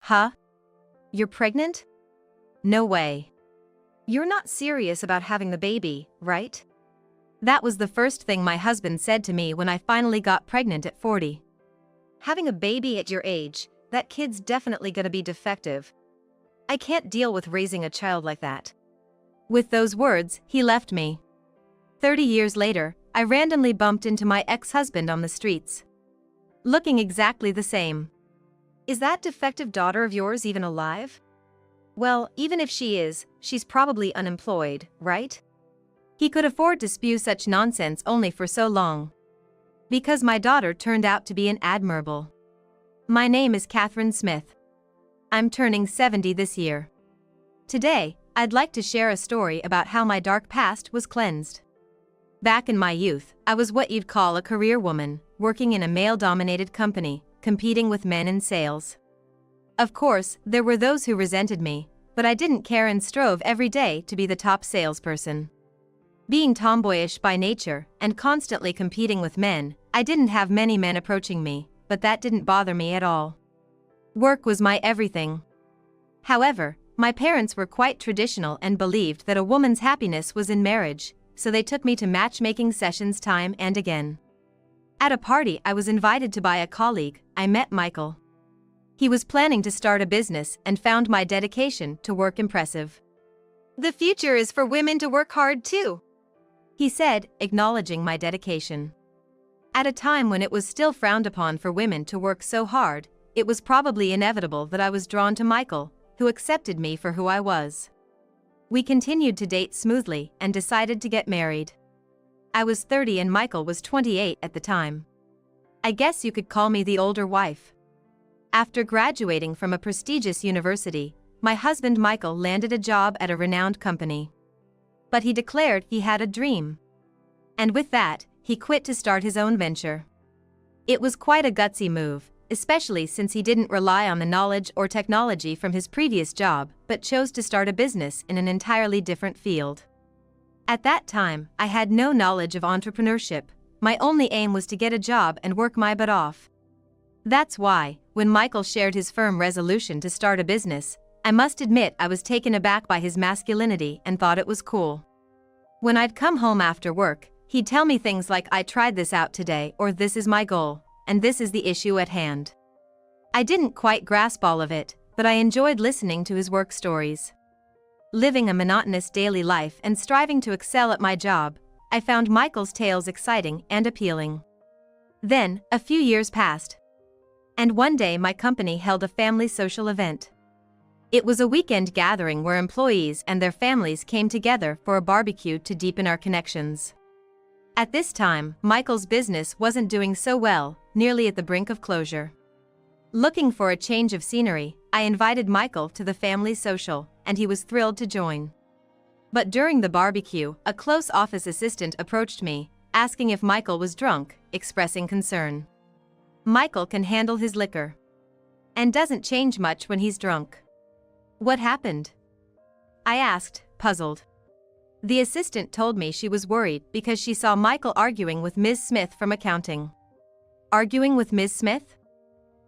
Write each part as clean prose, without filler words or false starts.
Huh? You're pregnant? No way. You're not serious about having the baby, right? That was the first thing my husband said to me when I finally got pregnant at 40. Having a baby at your age, that kid's definitely gonna be defective. I can't deal with raising a child like that. With those words, he left me. 30 years later, I randomly bumped into my ex-husband on the streets. Looking exactly the same. Is that defective daughter of yours even alive? Well, even if she is, she's probably unemployed, right? He could afford to spew such nonsense only for so long. Because my daughter turned out to be an admirable. My name is Catherine Smith. I'm turning 70 this year. Today, I'd like to share a story about how my dark past was cleansed. Back in my youth, I was what you'd call a career woman, working in a male-dominated company, competing with men in sales. Of course, there were those who resented me, but I didn't care and strove every day to be the top salesperson. Being tomboyish by nature and constantly competing with men, I didn't have many men approaching me, but that didn't bother me at all. Work was my everything. However, my parents were quite traditional and believed that a woman's happiness was in marriage, so they took me to matchmaking sessions time and again. At a party I was invited to by a colleague, I met Michael. He was planning to start a business and found my dedication to work impressive. "The future is for women to work hard too," he said, acknowledging my dedication. At a time when it was still frowned upon for women to work so hard, it was probably inevitable that I was drawn to Michael, who accepted me for who I was. We continued to date smoothly and decided to get married. I was 30 and Michael was 28 at the time. I guess you could call me the older wife. After graduating from a prestigious university, my husband Michael landed a job at a renowned company. But he declared he had a dream. And with that, he quit to start his own venture. It was quite a gutsy move, especially since he didn't rely on the knowledge or technology from his previous job, but chose to start a business in an entirely different field. At that time, I had no knowledge of entrepreneurship. My only aim was to get a job and work my butt off. That's why, when Michael shared his firm resolution to start a business, I must admit I was taken aback by his masculinity and thought it was cool. When I'd come home after work, he'd tell me things like, "I tried this out today," or "This is my goal, and this is the issue at hand." I didn't quite grasp all of it, but I enjoyed listening to his work stories. Living a monotonous daily life and striving to excel at my job, I found Michael's tales exciting and appealing. Then, a few years passed. And one day my company held a family social event. It was a weekend gathering where employees and their families came together for a barbecue to deepen our connections. At this time, Michael's business wasn't doing so well, nearly at the brink of closure. Looking for a change of scenery, I invited Michael to the family social, and he was thrilled to join. But during the barbecue, a close office assistant approached me, asking if Michael was drunk, expressing concern. Michael can handle his liquor. And doesn't change much when he's drunk. What happened? I asked, puzzled. The assistant told me she was worried because she saw Michael arguing with Ms. Smith from accounting. Arguing with Ms. Smith?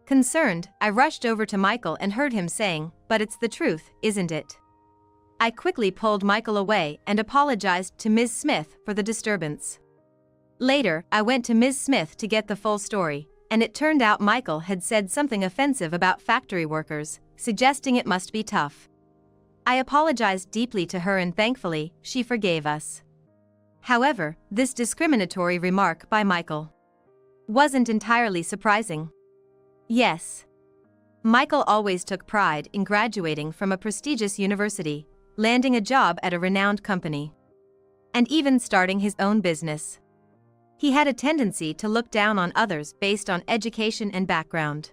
Concerned, I rushed over to Michael and heard him saying, "But it's the truth, isn't it?" I quickly pulled Michael away and apologized to Ms. Smith for the disturbance. Later, I went to Ms. Smith to get the full story, and it turned out Michael had said something offensive about factory workers, suggesting it must be tough. I apologized deeply to her and thankfully, she forgave us. However, this discriminatory remark by Michael wasn't entirely surprising. Yes. Michael always took pride in graduating from a prestigious university, landing a job at a renowned company, and even starting his own business. He had a tendency to look down on others based on education and background.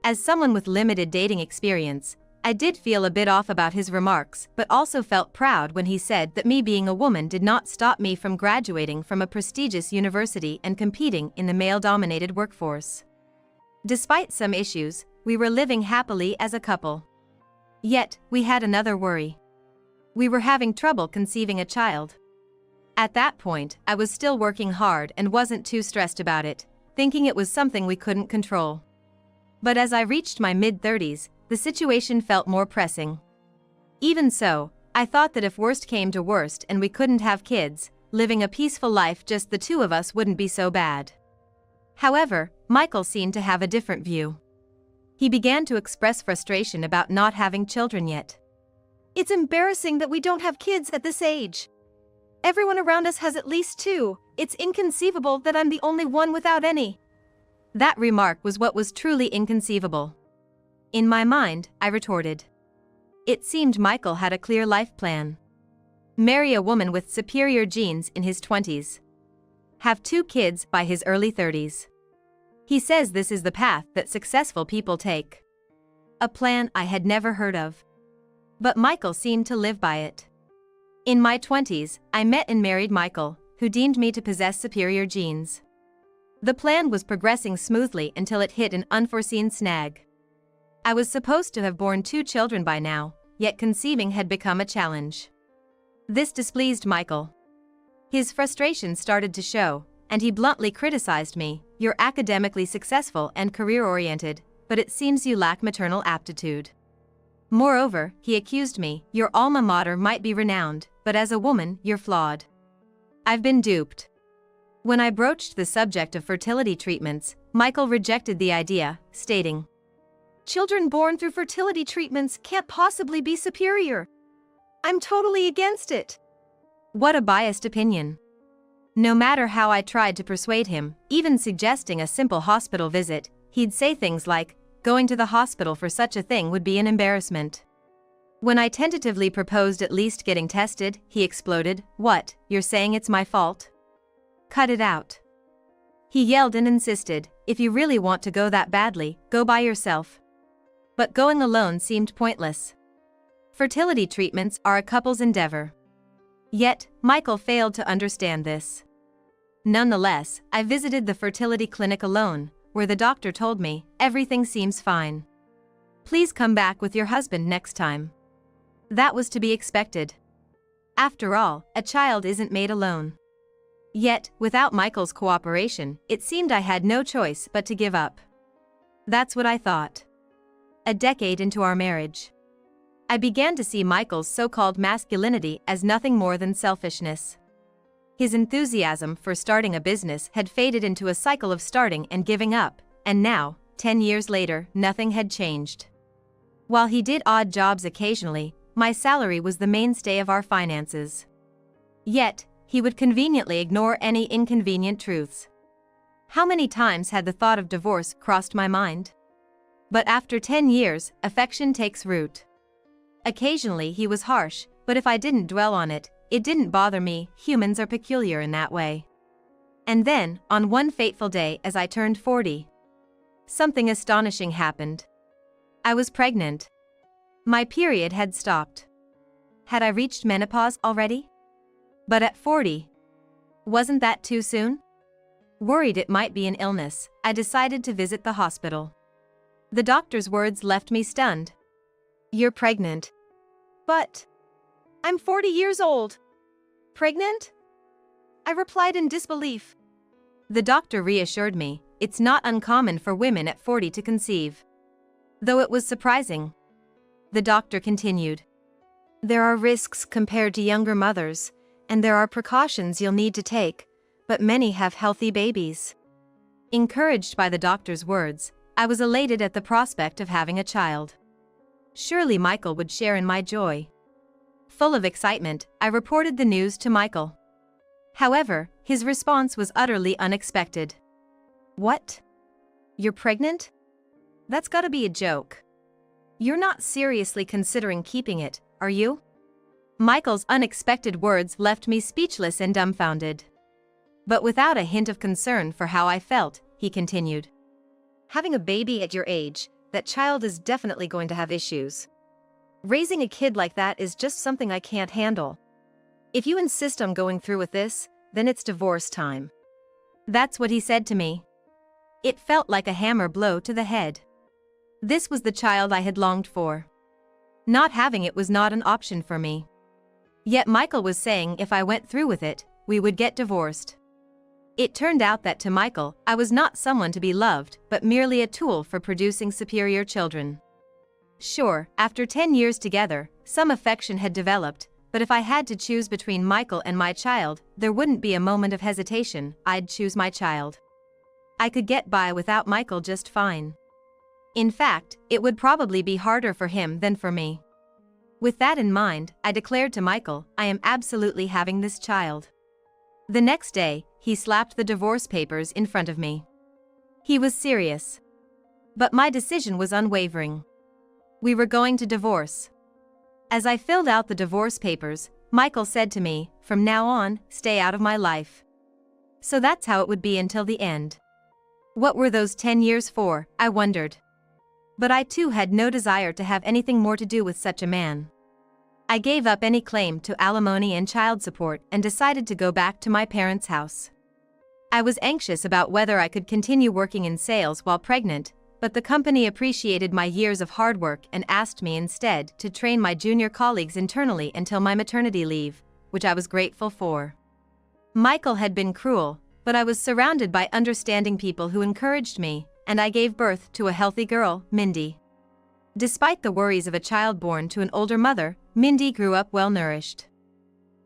As someone with limited dating experience, I did feel a bit off about his remarks, but also felt proud when he said that me being a woman did not stop me from graduating from a prestigious university and competing in the male-dominated workforce. Despite some issues, we were living happily as a couple. Yet, we had another worry. We were having trouble conceiving a child. At that point, I was still working hard and wasn't too stressed about it, thinking it was something we couldn't control. But as I reached my mid-30s, the situation felt more pressing. Even so, I thought that if worst came to worst and we couldn't have kids, living a peaceful life just the two of us wouldn't be so bad. However, Michael seemed to have a different view. He began to express frustration about not having children yet. "It's embarrassing that we don't have kids at this age. Everyone around us has at least two. It's inconceivable that I'm the only one without any." That remark was what was truly inconceivable. In my mind, I retorted. It seemed Michael had a clear life plan. Marry a woman with superior genes in his 20s. Have 2 kids by his early 30s. He says this is the path that successful people take. A plan I had never heard of. But Michael seemed to live by it. In my 20s, I met and married Michael, who deemed me to possess superior genes. The plan was progressing smoothly until it hit an unforeseen snag. I was supposed to have born 2 children by now, yet conceiving had become a challenge. This displeased Michael. His frustration started to show, and he bluntly criticized me. "You're academically successful and career-oriented, but it seems you lack maternal aptitude." Moreover, he accused me, "Your alma mater might be renowned, but as a woman, you're flawed." I've been duped. When I broached the subject of fertility treatments, Michael rejected the idea, stating, "Children born through fertility treatments can't possibly be superior. I'm totally against it." What a biased opinion. No matter how I tried to persuade him, even suggesting a simple hospital visit, he'd say things like, "Going to the hospital for such a thing would be an embarrassment." When I tentatively proposed at least getting tested, he exploded, "What, you're saying it's my fault? Cut it out." He yelled and insisted, "If you really want to go that badly, go by yourself." But going alone seemed pointless. Fertility treatments are a couple's endeavor. Yet, Michael failed to understand this. Nonetheless, I visited the fertility clinic alone, where the doctor told me, "Everything seems fine. Please come back with your husband next time." That was to be expected. After all, a child isn't made alone. Yet, without Michael's cooperation, it seemed I had no choice but to give up. That's what I thought. A decade into our marriage, I began to see Michael's so-called masculinity as nothing more than selfishness. His enthusiasm for starting a business had faded into a cycle of starting and giving up, and now, 10 years later, nothing had changed. While he did odd jobs occasionally, my salary was the mainstay of our finances. Yet, he would conveniently ignore any inconvenient truths. How many times had the thought of divorce crossed my mind? But after 10 years, affection takes root. Occasionally he was harsh, but if I didn't dwell on it, it didn't bother me. Humans are peculiar in that way. And then, on one fateful day as I turned 40, something astonishing happened. I was pregnant. My period had stopped. Had I reached menopause already? But at 40, wasn't that too soon? Worried it might be an illness, I decided to visit the hospital. The doctor's words left me stunned. "You're pregnant." "But I'm 40 years old. Pregnant?" I replied in disbelief. The doctor reassured me, "It's not uncommon for women at 40 to conceive." Though it was surprising. The doctor continued, "There are risks compared to younger mothers, and there are precautions you'll need to take, but many have healthy babies." Encouraged by the doctor's words, I was elated at the prospect of having a child. Surely Michael would share in my joy. Full of excitement, I reported the news to Michael. However, his response was utterly unexpected. "What? You're pregnant? That's gotta be a joke. You're not seriously considering keeping it, are you?" Michael's unexpected words left me speechless and dumbfounded. But without a hint of concern for how I felt, he continued, "Having a baby at your age, that child is definitely going to have issues. Raising a kid like that is just something I can't handle. If you insist on going through with this, then it's divorce time." That's what he said to me. It felt like a hammer blow to the head. This was the child I had longed for. Not having it was not an option for me. Yet Michael was saying if I went through with it, we would get divorced. It turned out that to Michael, I was not someone to be loved, but merely a tool for producing superior children. Sure, after 10 years together, some affection had developed, but if I had to choose between Michael and my child, there wouldn't be a moment of hesitation. I'd choose my child. I could get by without Michael just fine. In fact, it would probably be harder for him than for me. With that in mind, I declared to Michael, I am absolutely having this child. The next day, he slapped the divorce papers in front of me. He was serious. But my decision was unwavering. We were going to divorce. As I filled out the divorce papers, Michael said to me, from now on, stay out of my life. So that's how it would be until the end. What were those 10 years for, I wondered. But I too had no desire to have anything more to do with such a man. I gave up any claim to alimony and child support and decided to go back to my parents' house. I was anxious about whether I could continue working in sales while pregnant, but the company appreciated my years of hard work and asked me instead to train my junior colleagues internally until my maternity leave, which I was grateful for. Michael had been cruel, but I was surrounded by understanding people who encouraged me, and I gave birth to a healthy girl, Mindy. Despite the worries of a child born to an older mother, Mindy grew up well-nourished.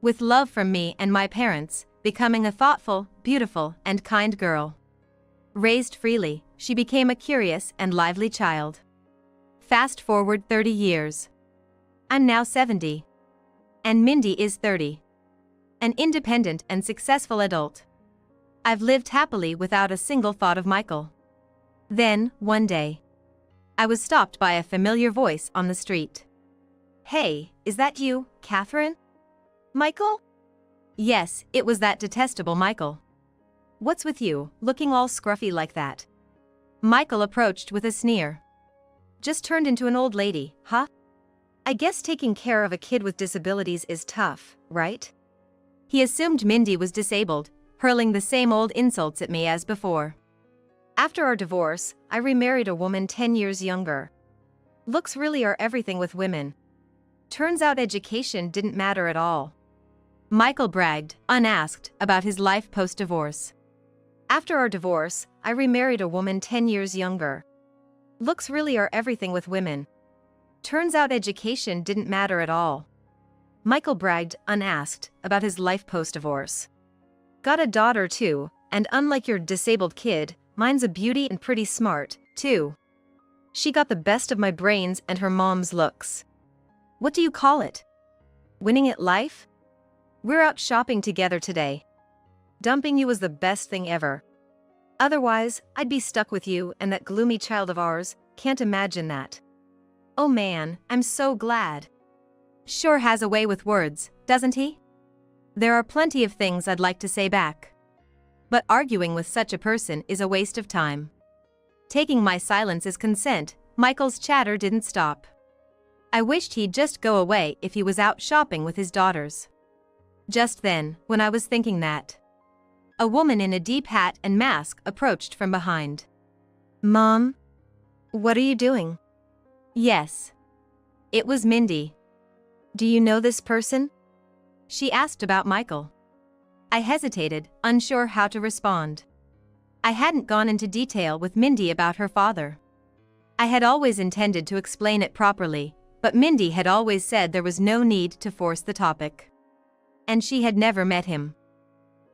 With love from me and my parents, becoming a thoughtful, beautiful, and kind girl. Raised freely, she became a curious and lively child. Fast forward 30 years. I'm now 70. And Mindy is 30. An independent and successful adult. I've lived happily without a single thought of Michael. Then, one day, I was stopped by a familiar voice on the street. Hey, is that you, Catherine? Michael? Yes, it was that detestable Michael. What's with you, looking all scruffy like that? Michael approached with a sneer. Just turned into an old lady, huh? I guess taking care of a kid with disabilities is tough, right? He assumed Mindy was disabled, hurling the same old insults at me as before. After our divorce, I remarried a woman 10 years younger. Looks really are everything with women. Turns out education didn't matter at all. Michael bragged, unasked, about his life post-divorce. After our divorce, I remarried a woman 10 years younger. Looks really are everything with women. Turns out education didn't matter at all. Michael bragged, unasked, about his life post-divorce. Got a daughter too, and unlike your disabled kid, mine's a beauty and pretty smart, too. She got the best of my brains and her mom's looks. What do you call it? Winning at life? We're out shopping together today. Dumping you was the best thing ever. Otherwise, I'd be stuck with you and that gloomy child of ours, can't imagine that. Oh man, I'm so glad. Sure has a way with words, doesn't he? There are plenty of things I'd like to say back. But arguing with such a person is a waste of time. Taking my silence as consent, Michael's chatter didn't stop. I wished he'd just go away if he was out shopping with his daughters. Just then, when I was thinking that, a woman in a deep hat and mask approached from behind. Mom? What are you doing? Yes. It was Mindy. Do you know this person? She asked about Michael. I hesitated, unsure how to respond. I hadn't gone into detail with Mindy about her father. I had always intended to explain it properly, but Mindy had always said there was no need to force the topic. And she had never met him.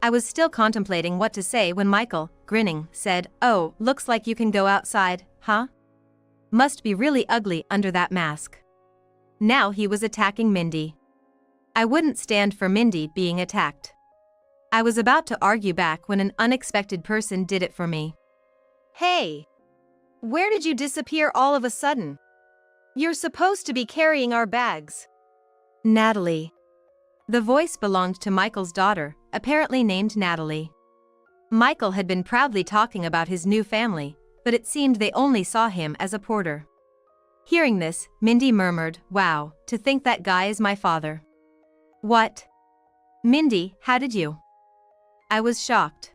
I was still contemplating what to say when Michael, grinning, said, "Oh, looks like you can go outside, huh? Must be really ugly under that mask." Now he was attacking Mindy. I wouldn't stand for Mindy being attacked. I was about to argue back when an unexpected person did it for me. Hey! Where did you disappear all of a sudden? You're supposed to be carrying our bags. Natalie. The voice belonged to Michael's daughter, apparently named Natalie. Michael had been proudly talking about his new family, but it seemed they only saw him as a porter. Hearing this, Mindy murmured, "Wow, to think that guy is my father." What? Mindy, how did you? I was shocked.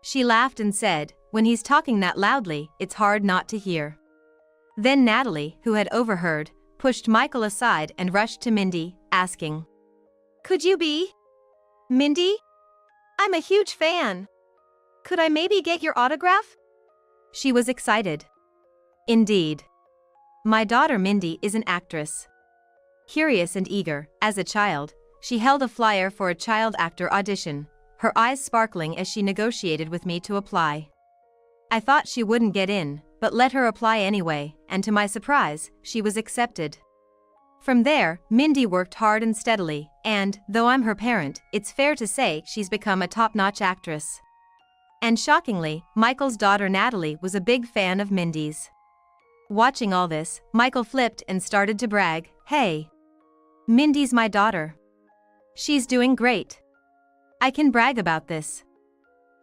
She laughed and said, "When he's talking that loudly, it's hard not to hear." Then Natalie, who had overheard, pushed Michael aside and rushed to Mindy, asking, "Could you be Mindy? I'm a huge fan. Could I maybe get your autograph?" She was excited. Indeed. My daughter Mindy is an actress. Curious and eager, as a child, she held a flyer for a child actor audition, her eyes sparkling as she negotiated with me to apply. I thought she wouldn't get in, but let her apply anyway, and to my surprise, she was accepted. From there, Mindy worked hard and steadily, and, though I'm her parent, it's fair to say she's become a top-notch actress. And shockingly, Michael's daughter Natalie was a big fan of Mindy's. Watching all this, Michael flipped and started to brag, "Hey! Mindy's my daughter. She's doing great. I can brag about this."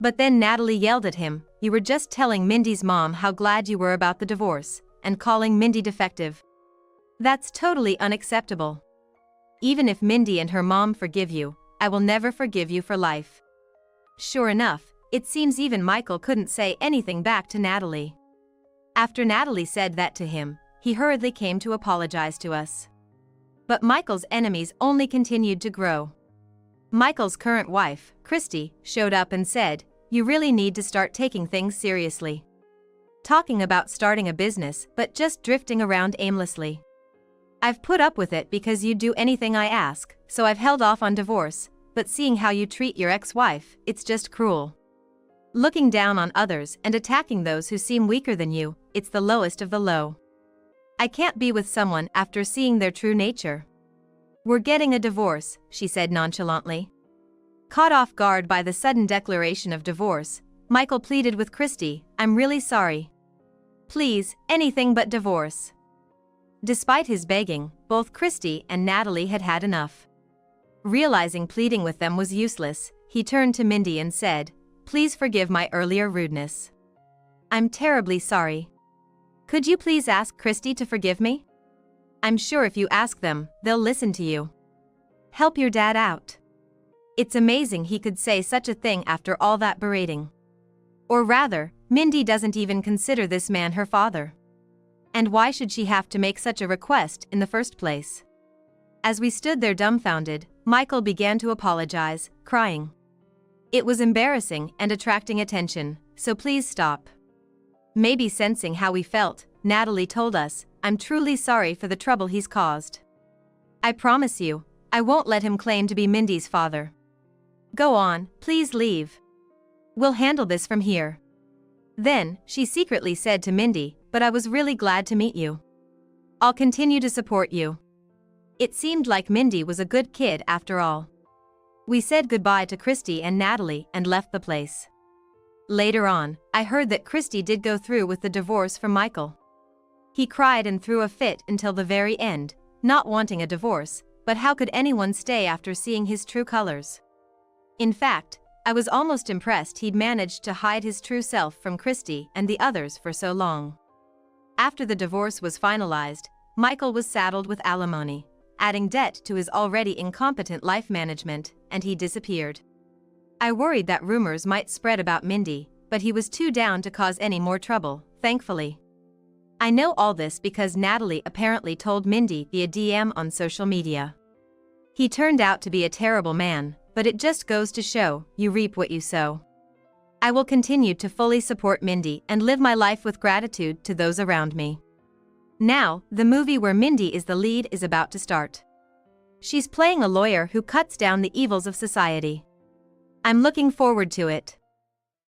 But then Natalie yelled at him, "You were just telling Mindy's mom how glad you were about the divorce, and calling Mindy defective. That's totally unacceptable. Even if Mindy and her mom forgive you, I will never forgive you for life." Sure enough, it seems even Michael couldn't say anything back to Natalie. After Natalie said that to him, he hurriedly came to apologize to us. But Michael's enemies only continued to grow. Michael's current wife, Christy, showed up and said, "You really need to start taking things seriously. Talking about starting a business but just drifting around aimlessly. I've put up with it because you do anything I ask, so I've held off on divorce, but seeing how you treat your ex-wife, it's just cruel. Looking down on others and attacking those who seem weaker than you, it's the lowest of the low. I can't be with someone after seeing their true nature." "We're getting a divorce," she said nonchalantly. Caught off guard by the sudden declaration of divorce, Michael pleaded with Christy, "I'm really sorry. Please, anything but divorce." Despite his begging, both Christy and Natalie had had enough. Realizing pleading with them was useless, he turned to Mindy and said, "Please forgive my earlier rudeness. I'm terribly sorry. Could you please ask Christy to forgive me? I'm sure if you ask them, they'll listen to you. Help your dad out." It's amazing he could say such a thing after all that berating. Or rather, Mindy doesn't even consider this man her father. And why should she have to make such a request in the first place? As we stood there dumbfounded, Michael began to apologize, crying. "It was embarrassing and attracting attention, so please stop." Maybe sensing how we felt, Natalie told us, "I'm truly sorry for the trouble he's caused. I promise you, I won't let him claim to be Mindy's father. Go on, please leave. We'll handle this from here." Then, she secretly said to Mindy, "But I was really glad to meet you. I'll continue to support you." It seemed like Mindy was a good kid after all. We said goodbye to Christy and Natalie and left the place. Later on, I heard that Christy did go through with the divorce from Michael. He cried and threw a fit until the very end, not wanting a divorce, but how could anyone stay after seeing his true colors? In fact, I was almost impressed he'd managed to hide his true self from Christy and the others for so long. After the divorce was finalized, Michael was saddled with alimony, adding debt to his already incompetent life management, and he disappeared. I worried that rumors might spread about Mindy, but he was too down to cause any more trouble, thankfully. I know all this because Natalie apparently told Mindy via DM on social media. He turned out to be a terrible man, but it just goes to show, you reap what you sow. I will continue to fully support Mindy and live my life with gratitude to those around me. Now, the movie where Mindy is the lead is about to start. She's playing a lawyer who cuts down the evils of society. I'm looking forward to it.